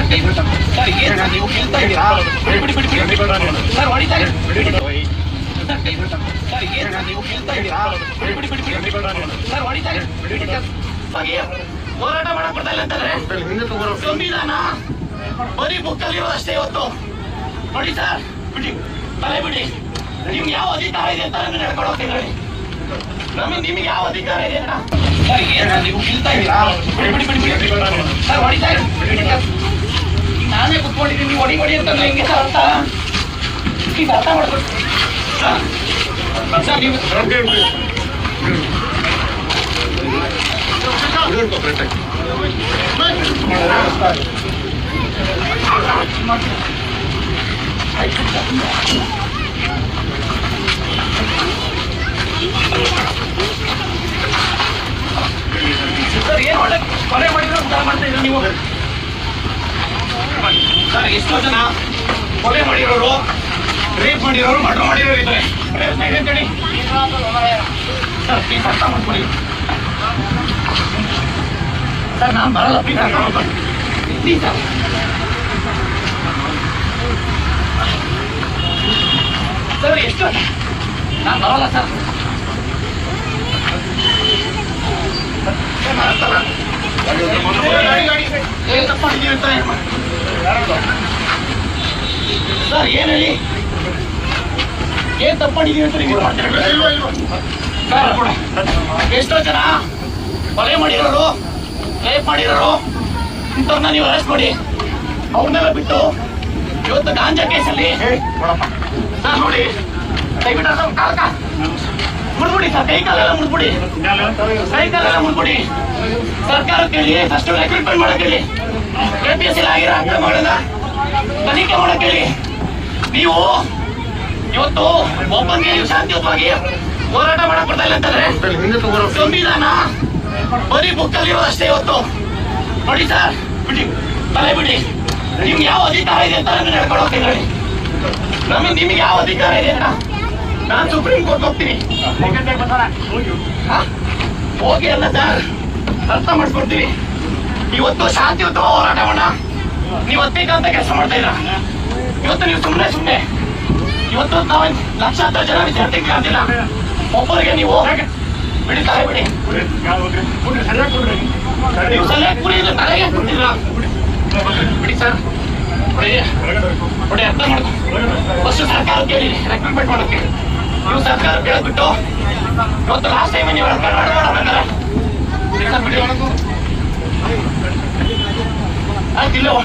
Sir ಏನ್ ನೀವು ಕೇಳ್ತಾ ಇದ್ದೀರಾ? ಬಿಡಿ ಸರ್ ಹೊಡಿತಾ ಸರ್ ಏನ್ ನೀವು ಕೇಳ್ತಾ ಇದ್ದೀರಾ? ಬಿಡಿ ಸರ್ ಹೊಡಿತಾ ಹೋರಾಟ ಮಾಡಕ್ ಬರ್ತಾ ಇಲ್ಲ ಅಂತಂದ್ರೆ ಸಂವಿಧಾನ ಬರೀ ಬುಕ್ಕಲ್ಲಿರೋದಷ್ಟೇ ಇವತ್ತು ನೋಡಿ ಸರ್. ಬಿಡಿ ತಲೆ ಬಿಡಿ. ನಿಮ್ಗೆ ಯಾವ ಅಧಿಕಾರ ಇದೆ ಅಂತ ನಡ್ಕೊಂಡು ಹೋಗ್ತೀನಿ ನೋಡಿ. ನಿಮ್ಗೆ ಯಾವ ಅಧಿಕಾರ ಇದೆ ಅಣ್ಣ? ಸರ್ ಏನ್ ನೀವು ಕೇಳ್ತಾ ಇದ್ದೀರಾ? ಬಿಡಿ ಸರ್ ಹೊಡಿತಾ ನಾನೇ ಕುತ್ಕೊಂಡಿದ್ದೀನಿ. ನೀವು ಹೊಡಿ ಅಂತಂದ್ರೆ ಹೆಂಗೆ ಸರ್ ಅರ್ಥ? ಈಗ ಅರ್ಥ ಮಾಡ್ಬೇಕು ಸರ್. ನೀವು ಸರ್ ಏನ್ ಒಳ್ಳೆ ಕೊಲೆ ಮಾಡಿದ್ರು ಮಾಡ್ತಾ ಇದ್ರು ನೀವು ಸರ್. ಎಷ್ಟೋ ಜನ ಕೊಲೆ ಮಾಡಿರೋರು, ರೇಪ್ ಮಾಡಿರೋರು, ಮರ್ಡರ್ ಮಾಡಿರೋರು ಇದ್ದಾರೆ. ಪ್ರಯತ್ನ ಇದೆ ಅಂತೇಳಿ ಸರ್ ಪ್ಲೀಸ್ ಅರ್ಥ ಮಾಡ್ಕೊಳ್ಳಿ ಸರ್. ನಾನು ಬರಲ್ಲ, ಪ್ಲೀಸ್ ಅರ್ಥ ಮಾಡ್ಕೊಳ್ಳಿ ಪ್ಲೀಸ್ ಸರ್. ಸರ್ ಎಷ್ಟು ನಾನು ಬರಲ್ಲ ಸರ್. ಏನ್ ತಪ್ಪಾಗಿದ್ದೀವಿ ಅಂತ ಸರ್ ಏನ್ ಹೇಳಿ? ಏನ್ ತಪ್ಪಾಗಿದ್ದೀವಿ ಅಂತ ನೀವು ಸರ್. ಎಷ್ಟೋ ಜನ ಕೊಲೆ ಮಾಡಿರೋರು, ರೇಪ್ ಮಾಡಿರೋರು ಇಂಥವ್ರನ್ನ ನೀವು ಅರೆಸ್ಟ್ ಮಾಡಿ ಅವ್ರನ್ನೆಲ್ಲ ಬಿಟ್ಟು ಇವತ್ತು ಗಾಂಜಾ ಕೇಸಲ್ಲಿ ಸರ್ ನೋಡಿ ದಯವಿಟ್ಟು ಕಾಲಕ ಮುಡ್ಬಿಡಿ ಸರ್. ಕೈ ಕಾಲೆಲ್ಲ ಮುಡ್ಬಿಡಿ, ಕೈ ಕಾಲೆಲ್ಲ ಮುಡ್ಬಿಡಿ. ಸರ್ಕಾರ ಕೇಳಿ ಫಸ್ಟ್ ರೆಕ್ರೂಟ್ಮೆಂಟ್ ಮಾಡಕ್ ಹೇಳಿ. APSC ಆಗಿರೋ ಅಕ್ರಮಗಳನ್ನ ತನಿಖೆ ಮಾಡಕ್ ಹೇಳಿ. ನೀವು ಇವತ್ತು ಒಬ್ಬನಿಗೆ ನೀವು ಶಾಂತಿಯುತವಾಗಿ ಹೋರಾಟ ಮಾಡಕ್ ಬರ್ತಾ ಇಲ್ಲ ಅಂತಂದ್ರೆ ಸಂವಿಧಾನ ಬರೀ ಬುಕ್ಕಲ್ಲಿರೋದಷ್ಟೇ ಇವತ್ತು ನೋಡಿ ಸರ್. ಬಿಡಿ ತಲೆ ಬಿಡಿ. ನಿಮ್ಗೆ ಯಾವ ಅಧಿಕಾರ ಇದೆ ಅಂತ ನಡ್ಕೊಂಡು ಹೋಗ್ತೀನಿ ನೋಡಿ. ನಿಮ್ಗೆ ಯಾವ ಅಧಿಕಾರ ಇದೆ ಅಂತ ನಾನು ಸುಪ್ರೀಂ ಕೋರ್ಟ್ ಹೋಗ್ತೀನಿ. ಹೋಗಿ ಅಲ್ಲ ಸರ್, ಅರ್ಥ ಮಾಡ್ಕೊಡ್ತೀವಿ. ಇವತ್ತು ಶಾಂತಿಯುತ ಹೋರಾಟವನ್ನ ನೀವು ಹತ್ತಿಕ್ಕಂತ ಕೆಲಸ ಮಾಡ್ತಾ ಇದ್ರ. ಇವತ್ತು ನೀವು ಸುಮ್ಮನೆ ಇವತ್ತು ನಾವು ಲಕ್ಷಾಂತರ ಜನ ವಿದ್ಯಾರ್ಥಿಗಳು ಅಂತಿಲ್ಲ. ಒಬ್ಬರಿಗೆ ನೀವು ಬಿಡಿತಾರೆ ಬಿಡಿ. ನೀವು ಸರಿಯಾಗಿ ಕುಡಿಯೋದು ತಲೆಗೆ ಕೊಡ್ತಿದ್ರ ಬಿಡಿ ಸರ್. ನೋಡಿ ಅರ್ಥ ಮಾಡ್ಕೊ. ಫಸ್ಟ್ ಸರ್ಕಾರ ಕೇಳಿ ರೆಕ್ರೂಟ್ಮೆಂಟ್ ಮಾಡೋಕೆ. ನೀವು ಸರ್ಕಾರ ಕೇಳ್ಬಿಟ್ಟು ಇವತ್ತು ಲಾಸ್ಟ್ ಟೈಮ್ ನೀವು ಆಯ್ತಿಲ್ಲ